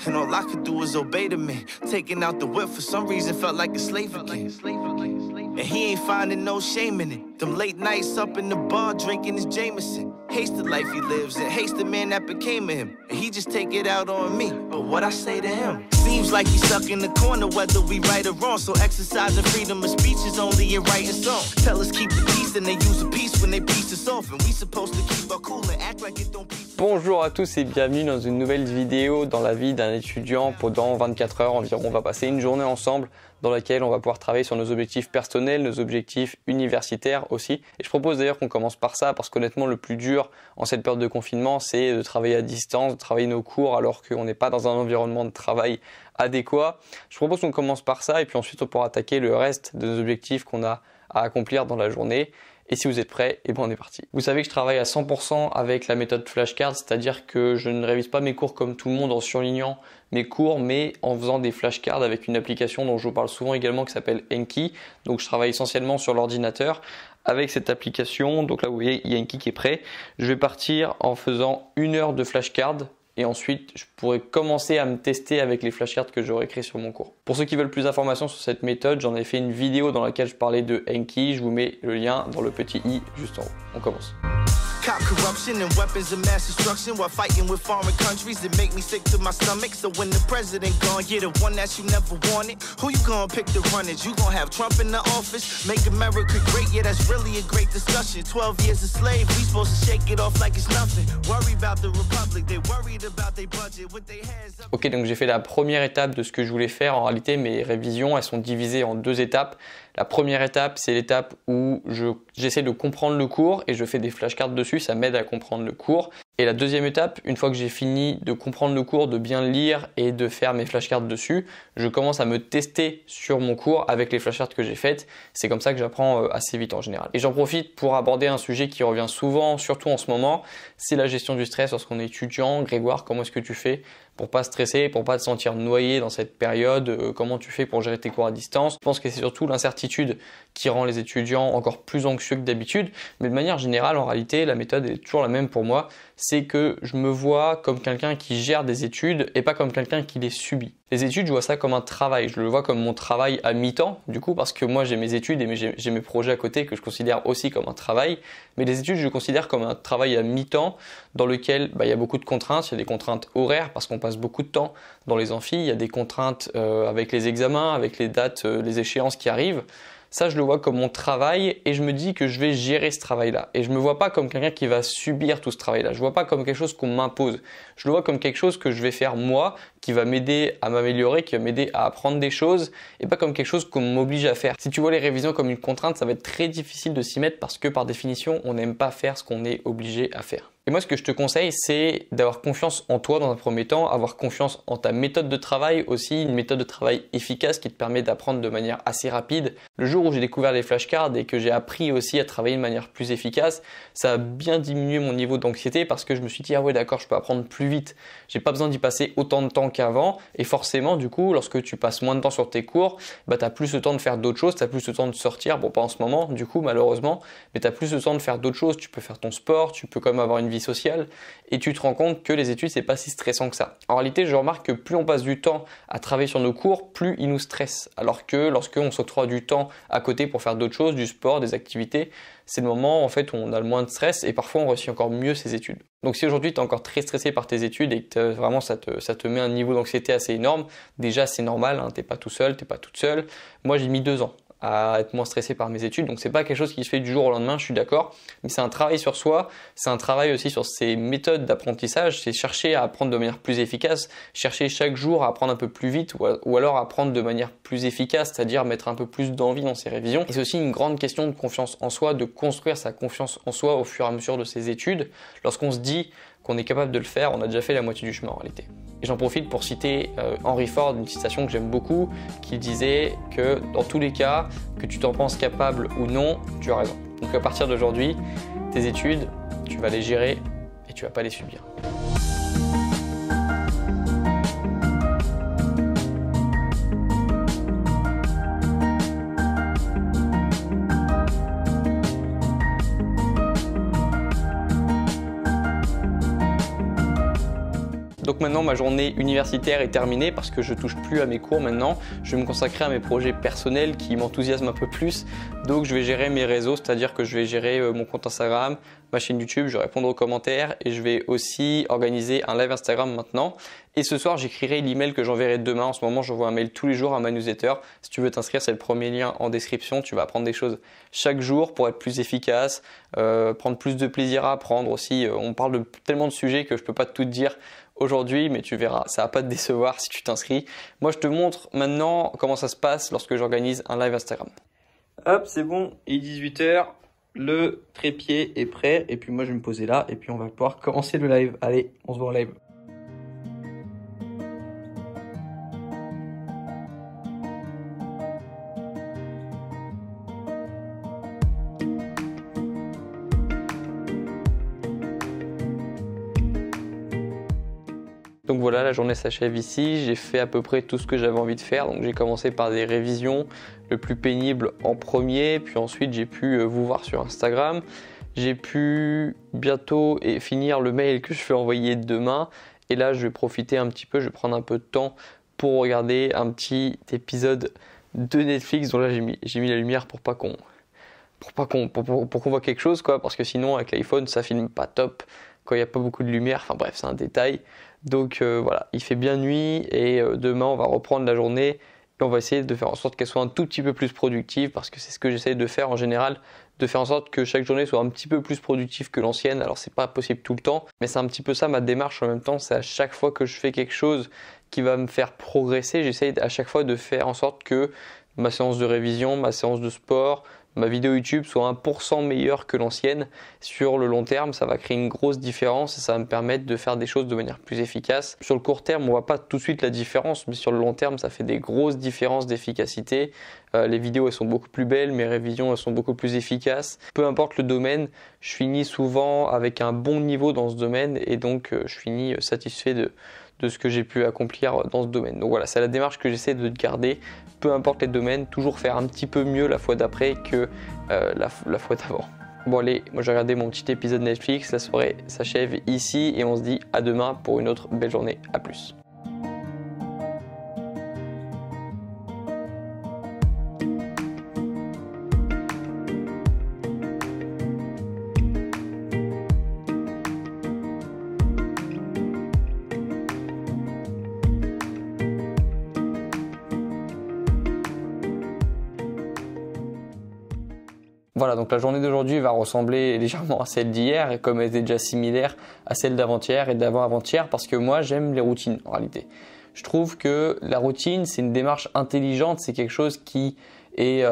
and all I could do was obey the man. Taking out the whip for some reason felt like a slave again. And he ain't finding no shame in it. Them late nights up in the bar drinking his Jameson. Hates the life he lives and hates the man that became of him. And he just take it out on me. But what I say to him seems like he's stuck in the corner, whether we right or wrong. So exercising freedom of speech is only in writing songs. Tell us keep the peace and they use the peace when they piece us off. And we supposed to keep our cool and act like it don't piece. Bonjour à tous et bienvenue dans une nouvelle vidéo dans la vie d'un étudiant. Pendant 24 heures environ, on va passer une journée ensemble dans laquelle on va pouvoir travailler sur nos objectifs personnels, nos objectifs universitaires aussi. Et je propose d'ailleurs qu'on commence par ça parce qu'honnêtement le plus dur en cette période de confinement, c'est de travailler à distance, de travailler nos cours alors qu'on n'est pas dans un environnement de travail adéquat. Je propose qu'on commence par ça et puis ensuite on pourra attaquer le reste de nos objectifs qu'on a à accomplir dans la journée. Et si vous êtes prêts, et ben on est parti. Vous savez que je travaille à 100% avec la méthode flashcards, c'est-à-dire que je ne révise pas mes cours comme tout le monde en surlignant mes cours, mais en faisant des flashcards avec une application dont je vous parle souvent également qui s'appelle Anki. Donc je travaille essentiellement sur l'ordinateur avec cette application. Donc là vous voyez, il y a Anki qui est prêt. Je vais partir en faisant 1 heure de flashcards. Et ensuite, je pourrais commencer à me tester avec les flashcards que j'aurais créés sur mon cours. Pour ceux qui veulent plus d'informations sur cette méthode, j'en ai fait une vidéo dans laquelle je parlais de Anki. Je vous mets le lien dans le petit i juste en haut. On commence. Cop corruption and weapons of mass destruction while fighting with foreign countries that make me sick to my stomach. So when the president gone, get the one that you never wanted. Who you gonna pick to run it? You gonna have Trump in the office? Make America great, yeah, that's really a great discussion. 12 years a slave, we supposed to shake it off like it's nothing. Worry about the republic, they worried about their budget with their hands up. Ok, donc j'ai fait la première étape de ce que je voulais faire. En réalité, mes révisions, elles sont divisées en 2 étapes. La première étape, c'est l'étape où j'essaie de comprendre le cours et je fais des flashcards dessus, ça m'aide à comprendre le cours. Et la deuxième étape, une fois que j'ai fini de comprendre le cours, de bien le lire et de faire mes flashcards dessus, je commence à me tester sur mon cours avec les flashcards que j'ai faites. C'est comme ça que j'apprends assez vite en général. Et j'en profite pour aborder un sujet qui revient souvent, surtout en ce moment, c'est la gestion du stress lorsqu'on est étudiant. Grégoire, comment est-ce que tu fais pour pas stresser, pour pas te sentir noyé dans cette période? Comment tu fais pour gérer tes cours à distance? Je pense que c'est surtout l'incertitude qui rend les étudiants encore plus anxieux que d'habitude. Mais de manière générale, en réalité, la méthode est toujours la même pour moi. C'est que je me vois comme quelqu'un qui gère des études et pas comme quelqu'un qui les subit. Les études, je vois ça comme un travail. Je le vois comme mon travail à mi-temps, du coup, parce que moi j'ai mes études et j'ai mes projets à côté que je considère aussi comme un travail. Mais les études, je le considère comme un travail à mi-temps dans lequel il y a beaucoup de contraintes. Il y a des contraintes horaires parce qu'on passe beaucoup de temps dans les amphis. Il y a des contraintes avec les examens, avec les dates, les échéances qui arrivent. Ça, je le vois comme mon travail et je me dis que je vais gérer ce travail-là. Et je me vois pas comme quelqu'un qui va subir tout ce travail-là. Je vois pas comme quelque chose qu'on m'impose. Je le vois comme quelque chose que je vais faire moi, qui va m'aider à m'améliorer, qui va m'aider à apprendre des choses et pas comme quelque chose qu'on m'oblige à faire. Si tu vois les révisions comme une contrainte, ça va être très difficile de s'y mettre parce que par définition, on n'aime pas faire ce qu'on est obligé à faire. Et moi, ce que je te conseille, c'est d'avoir confiance en toi dans un premier temps, avoir confiance en ta méthode de travail aussi, une méthode de travail efficace qui te permet d'apprendre de manière assez rapide. Le jour où j'ai découvert les flashcards et que j'ai appris aussi à travailler de manière plus efficace, ça a bien diminué mon niveau d'anxiété parce que je me suis dit, ah ouais d'accord, je peux apprendre plus vite. J'ai pas besoin d'y passer autant de temps qu'avant et forcément, du coup, lorsque tu passes moins de temps sur tes cours, tu as plus le temps de faire d'autres choses, tu as plus le temps de sortir, bon pas en ce moment, du coup, malheureusement, mais tu as plus le temps de faire d'autres choses. Tu peux faire ton sport, tu peux quand même avoir une vie sociale et tu te rends compte que les études c'est pas si stressant que ça. En réalité, je remarque que plus on passe du temps à travailler sur nos cours, plus ils nous stressent. Alors que lorsqu'on s'octroie du temps à côté pour faire d'autres choses, du sport, des activités, c'est le moment en fait où on a le moins de stress et parfois on réussit encore mieux ses études. Donc si aujourd'hui tu es encore très stressé par tes études et que vraiment ça te met un niveau d'anxiété assez énorme, déjà c'est normal, hein, t'es pas tout seul, t'es pas toute seule. Moi j'ai mis 2 ans à être moins stressé par mes études, donc c'est pas quelque chose qui se fait du jour au lendemain, je suis d'accord, mais c'est un travail sur soi, c'est un travail aussi sur ses méthodes d'apprentissage, c'est chercher à apprendre de manière plus efficace, chercher chaque jour à apprendre un peu plus vite ou alors apprendre de manière plus efficace, c'est-à-dire mettre un peu plus d'envie dans ses révisions. Et c'est aussi une grande question de confiance en soi, de construire sa confiance en soi au fur et à mesure de ses études. Lorsqu'on se dit qu'on est capable de le faire, on a déjà fait la moitié du chemin en réalité. Et j'en profite pour citer Henry Ford, une citation que j'aime beaucoup, qui disait que dans tous les cas, que tu t'en penses capable ou non, tu as raison. Donc à partir d'aujourd'hui, tes études, tu vas les gérer et tu vas pas les subir. Donc maintenant ma journée universitaire est terminée parce que je touche plus à mes cours maintenant. Je vais me consacrer à mes projets personnels qui m'enthousiasment un peu plus. Donc je vais gérer mes réseaux, c'est-à-dire que je vais gérer mon compte Instagram, ma chaîne YouTube, je vais répondre aux commentaires et je vais aussi organiser un live Instagram maintenant. Et ce soir, j'écrirai l'email que j'enverrai demain. En ce moment, j'envoie un mail tous les jours à ma newsletter. Si tu veux t'inscrire, c'est le premier lien en description. Tu vas apprendre des choses chaque jour pour être plus efficace, prendre plus de plaisir à apprendre aussi. On parle de tellement de sujets que je peux pas tout te dire aujourd'hui, mais tu verras, ça va pas te décevoir si tu t'inscris. Moi, je te montre maintenant comment ça se passe lorsque j'organise un live Instagram. Hop, c'est bon, il est 18 h. Le trépied est prêt et puis moi je vais me poser là et puis on va pouvoir commencer le live. Allez, on se voit en live. Donc voilà, la journée s'achève ici. J'ai fait à peu près tout ce que j'avais envie de faire. Donc j'ai commencé par des révisions, le plus pénible en premier. Puis ensuite, j'ai pu vous voir sur Instagram. J'ai pu bientôt finir le mail que je vais envoyer demain. Et là, je vais profiter un petit peu, je vais prendre un peu de temps pour regarder un petit épisode de Netflix. Donc là, j'ai mis la lumière pour qu'on voit quelque chose, quoi. Parce que sinon, avec l'iPhone, ça filme pas top quand il n'y a pas beaucoup de lumière. Enfin bref, c'est un détail. Donc voilà, il fait bien nuit et demain on va reprendre la journée et on va essayer de faire en sorte qu'elle soit un tout petit peu plus productive parce que c'est ce que j'essaie de faire en général, de faire en sorte que chaque journée soit un petit peu plus productive que l'ancienne. Alors c'est pas possible tout le temps, mais c'est un petit peu ça ma démarche en même temps, c'est à chaque fois que je fais quelque chose qui va me faire progresser, j'essaie à chaque fois de faire en sorte que ma séance de révision, ma séance de sport, ma vidéo YouTube soit 1% meilleure que l'ancienne. Sur le long terme, ça va créer une grosse différence et ça va me permettre de faire des choses de manière plus efficace. Sur le court terme, on voit pas tout de suite la différence, mais sur le long terme, ça fait des grosses différences d'efficacité. Les vidéos, elles sont beaucoup plus belles, mes révisions, elles sont beaucoup plus efficaces. Peu importe le domaine, je finis souvent avec un bon niveau dans ce domaine et donc je finis satisfait de ce que j'ai pu accomplir dans ce domaine. Donc voilà, c'est la démarche que j'essaie de garder, peu importe les domaines, toujours faire un petit peu mieux la fois d'après que la fois d'avant. Bon allez, moi j'ai regardé mon petit épisode Netflix, la soirée s'achève ici et on se dit à demain pour une autre belle journée. À plus. Voilà, donc la journée d'aujourd'hui va ressembler légèrement à celle d'hier et comme elle était déjà similaire à celle d'avant-hier et d'avant-avant-hier parce que moi j'aime les routines en réalité. Je trouve que la routine c'est une démarche intelligente, c'est quelque chose qui est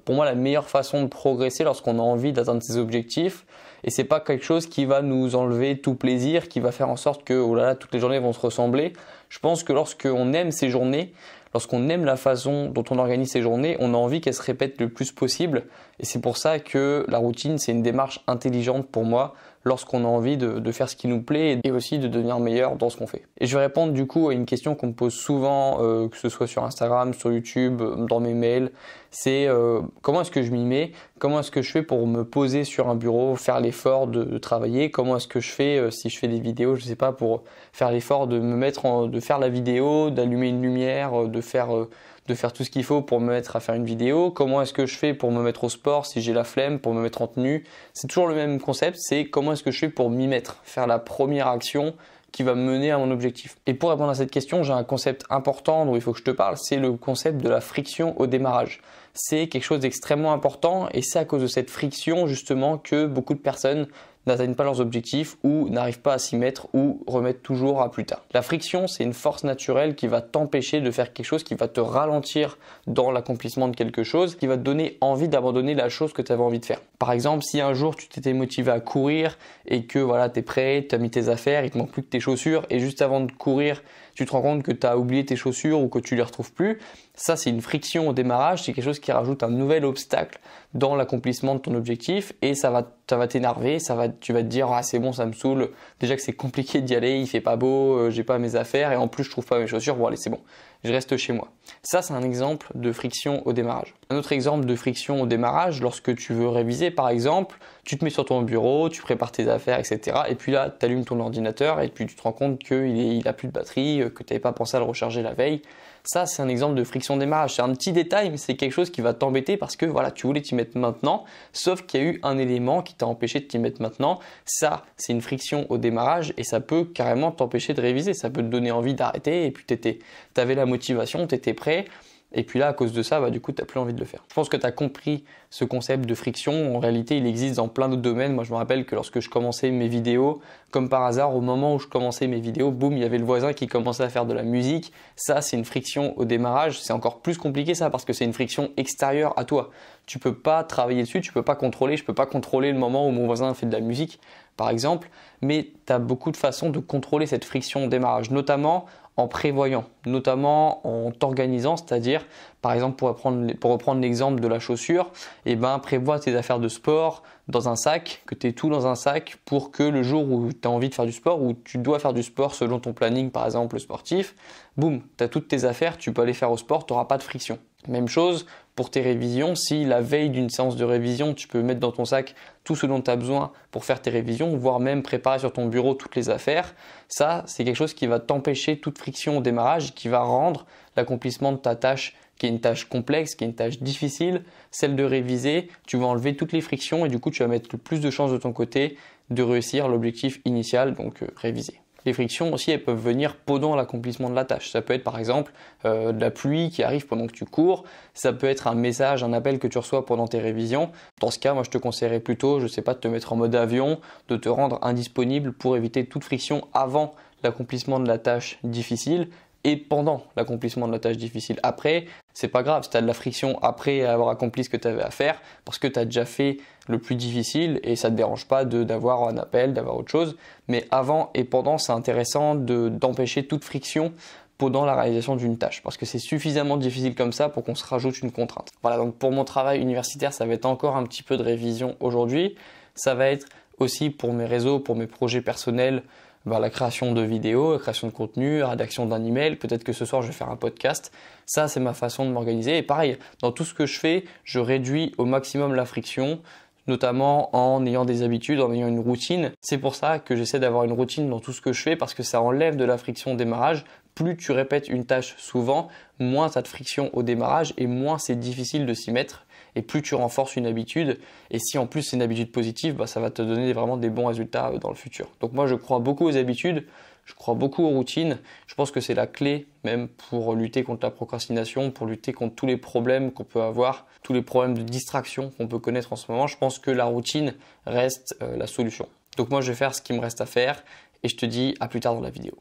pour moi la meilleure façon de progresser lorsqu'on a envie d'atteindre ses objectifs et c'est pas quelque chose qui va nous enlever tout plaisir, qui va faire en sorte que oh là là, toutes les journées vont se ressembler. Je pense que lorsqu'on aime ces journées, lorsqu'on aime la façon dont on organise ces journées, on a envie qu'elles se répètent le plus possible. Et c'est pour ça que la routine, c'est une démarche intelligente pour moi lorsqu'on a envie de faire ce qui nous plaît et aussi de devenir meilleur dans ce qu'on fait. Et je vais répondre du coup à une question qu'on me pose souvent, que ce soit sur Instagram, sur YouTube, dans mes mails. C'est comment est-ce que je m'y mets? Comment est-ce que je fais pour me poser sur un bureau, faire l'effort de travailler? Comment est-ce que je fais si je fais des vidéos, je sais pas, pour faire l'effort de me mettre de faire la vidéo, d'allumer une lumière, de faire tout ce qu'il faut pour me mettre à faire une vidéo? Comment est-ce que je fais pour me mettre au sport si j'ai la flemme, pour me mettre en tenue? C'est toujours le même concept, c'est comment est-ce que je fais pour m'y mettre, faire la première action qui va me mener à mon objectif. Et pour répondre à cette question, j'ai un concept important dont il faut que je te parle, c'est le concept de la friction au démarrage. C'est quelque chose d'extrêmement important et c'est à cause de cette friction justement que beaucoup de personnes n'atteignent pas leurs objectifs ou n'arrivent pas à s'y mettre ou remettent toujours à plus tard. La friction, c'est une force naturelle qui va t'empêcher de faire quelque chose, qui va te ralentir dans l'accomplissement de quelque chose, qui va te donner envie d'abandonner la chose que tu avais envie de faire. Par exemple, si un jour tu t'étais motivé à courir et que voilà, tu es prêt, tu as mis tes affaires, il te manque plus que tes chaussures et juste avant de courir, tu te rends compte que tu as oublié tes chaussures ou que tu les retrouves plus, ça c'est une friction au démarrage, c'est quelque chose qui rajoute un nouvel obstacle dans l'accomplissement de ton objectif et ça va t'énerver, tu vas te dire ah c'est bon, ça me saoule, déjà que c'est compliqué d'y aller, il fait pas beau, j'ai pas mes affaires et en plus je trouve pas mes chaussures, bon allez c'est bon, je reste chez moi. Ça c'est un exemple de friction au démarrage. Un autre exemple de friction au démarrage, lorsque tu veux réviser par exemple, Tu te mets sur ton bureau, tu prépares tes affaires, etc. Et puis là, tu allumes ton ordinateur et puis tu te rends compte qu'il n'a plus de batterie, que tu n'avais pas pensé à le recharger la veille. Ça, c'est un exemple de friction de démarrage. C'est un petit détail, mais c'est quelque chose qui va t'embêter parce que voilà, tu voulais t'y mettre maintenant, sauf qu'il y a eu un élément qui t'a empêché de t'y mettre maintenant. Ça, c'est une friction au démarrage et ça peut carrément t'empêcher de réviser. Ça peut te donner envie d'arrêter et puis tu avais la motivation, tu étais prêt. Et puis là, à cause de ça, du coup, tu n'as plus envie de le faire. Je pense que tu as compris ce concept de friction. En réalité, il existe dans plein d'autres domaines. Moi, je me rappelle que lorsque je commençais mes vidéos, comme par hasard, au moment où je commençais mes vidéos, boum, il y avait le voisin qui commençait à faire de la musique. Ça, c'est une friction au démarrage. C'est encore plus compliqué ça parce que c'est une friction extérieure à toi. Tu peux pas travailler dessus, tu peux pas contrôler. Je peux pas contrôler le moment où mon voisin fait de la musique, par exemple. Mais tu as beaucoup de façons de contrôler cette friction au démarrage, notamment en prévoyant, notamment en t'organisant, c'est-à-dire, par exemple, pour reprendre l'exemple de la chaussure, prévois tes affaires de sport dans un sac, que tu aies tout dans un sac pour que le jour où tu as envie de faire du sport, ou tu dois faire du sport selon ton planning, par exemple sportif, boum, tu as toutes tes affaires, tu peux aller faire au sport, tu n'auras pas de friction. Même chose pour tes révisions, si la veille d'une séance de révision, tu peux mettre dans ton sac tout ce dont tu as besoin pour faire tes révisions, voire même préparer sur ton bureau toutes les affaires, ça c'est quelque chose qui va t'empêcher toute friction au démarrage, qui va rendre l'accomplissement de ta tâche, qui est une tâche complexe, qui est une tâche difficile, celle de réviser, tu vas enlever toutes les frictions et du coup tu vas mettre le plus de chances de ton côté de réussir l'objectif initial, donc réviser. Les frictions aussi, elles peuvent venir pendant l'accomplissement de la tâche. Ça peut être par exemple de la pluie qui arrive pendant que tu cours. Ça peut être un message, un appel que tu reçois pendant tes révisions. Dans ce cas, moi je te conseillerais plutôt, je ne sais pas, de te mettre en mode avion, de te rendre indisponible pour éviter toute friction avant l'accomplissement de la tâche difficile et pendant l'accomplissement de la tâche difficile. Après, c'est pas grave si tu as de la friction après avoir accompli ce que tu avais à faire parce que tu as déjà fait le plus difficile et ça te dérange pas d'avoir un appel, d'avoir autre chose. Mais avant et pendant, c'est intéressant d'empêcher toute friction pendant la réalisation d'une tâche parce que c'est suffisamment difficile comme ça pour qu'on se rajoute une contrainte. Voilà, donc pour mon travail universitaire, ça va être encore un petit peu de révision aujourd'hui. Ça va être aussi pour mes réseaux, pour mes projets personnels, la création de vidéos, la création de contenu, la rédaction d'un email, peut-être que ce soir je vais faire un podcast. Ça, c'est ma façon de m'organiser. Et pareil, dans tout ce que je fais, je réduis au maximum la friction, notamment en ayant des habitudes, en ayant une routine. C'est pour ça que j'essaie d'avoir une routine dans tout ce que je fais parce que ça enlève de la friction au démarrage. Plus tu répètes une tâche souvent, moins tu as de friction au démarrage et moins c'est difficile de s'y mettre. Et plus tu renforces une habitude, et si en plus c'est une habitude positive, ça va te donner vraiment des bons résultats dans le futur. Donc moi je crois beaucoup aux habitudes, je crois beaucoup aux routines, je pense que c'est la clé même pour lutter contre la procrastination, pour lutter contre tous les problèmes qu'on peut avoir, tous les problèmes de distraction qu'on peut connaître en ce moment. Je pense que la routine reste la solution. Donc moi je vais faire ce qu'il me reste à faire, et je te dis à plus tard dans la vidéo.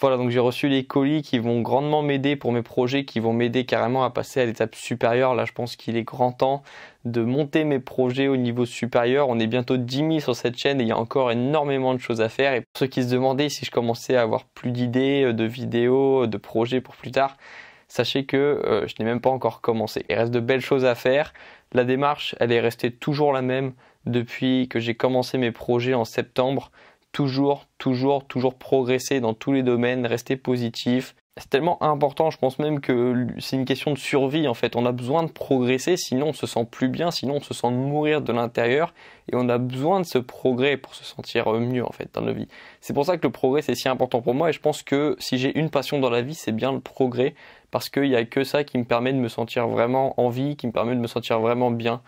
Voilà, donc j'ai reçu les colis qui vont grandement m'aider pour mes projets, qui vont m'aider carrément à passer à l'étape supérieure. Là, je pense qu'il est grand temps de monter mes projets au niveau supérieur. On est bientôt 10 000 sur cette chaîne et il y a encore énormément de choses à faire. Et pour ceux qui se demandaient si je commençais à avoir plus d'idées, de vidéos, de projets pour plus tard, sachez que je n'ai même pas encore commencé. Il reste de belles choses à faire. La démarche, elle est restée toujours la même depuis que j'ai commencé mes projets en septembre. Toujours progresser dans tous les domaines, rester positif. C'est tellement important, je pense même que c'est une question de survie en fait. On a besoin de progresser, sinon on se sent plus bien, sinon on se sent mourir de l'intérieur. Et on a besoin de ce progrès pour se sentir mieux en fait dans nos vies. C'est pour ça que le progrès c'est si important pour moi et je pense que si j'ai une passion dans la vie, c'est bien le progrès. Parce qu'il n'y a que ça qui me permet de me sentir vraiment en vie, qui me permet de me sentir vraiment bien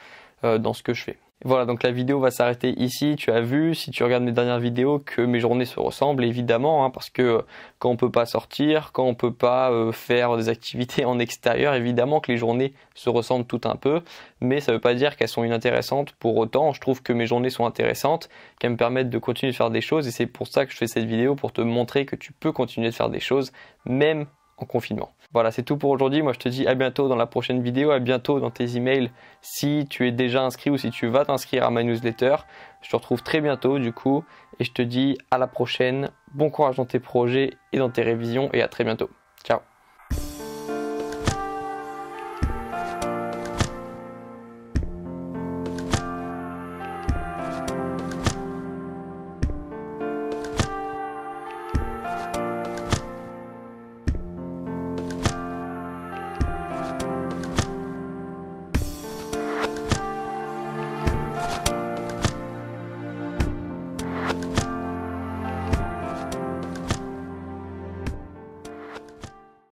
dans ce que je fais. Voilà, donc la vidéo va s'arrêter ici. Tu as vu, si tu regardes mes dernières vidéos, que mes journées se ressemblent évidemment, parce que quand on peut pas sortir, quand on peut pas faire des activités en extérieur, évidemment que les journées se ressemblent tout un peu, mais ça veut pas dire qu'elles sont inintéressantes pour autant. Je trouve que mes journées sont intéressantes, qu'elles me permettent de continuer de faire des choses et c'est pour ça que je fais cette vidéo, pour te montrer que tu peux continuer de faire des choses, même en confinement. Voilà, c'est tout pour aujourd'hui. Moi, je te dis à bientôt dans la prochaine vidéo, à bientôt dans tes emails si tu es déjà inscrit ou si tu vas t'inscrire à ma newsletter. Je te retrouve très bientôt du coup et je te dis à la prochaine. Bon courage dans tes projets et dans tes révisions et à très bientôt. Ciao.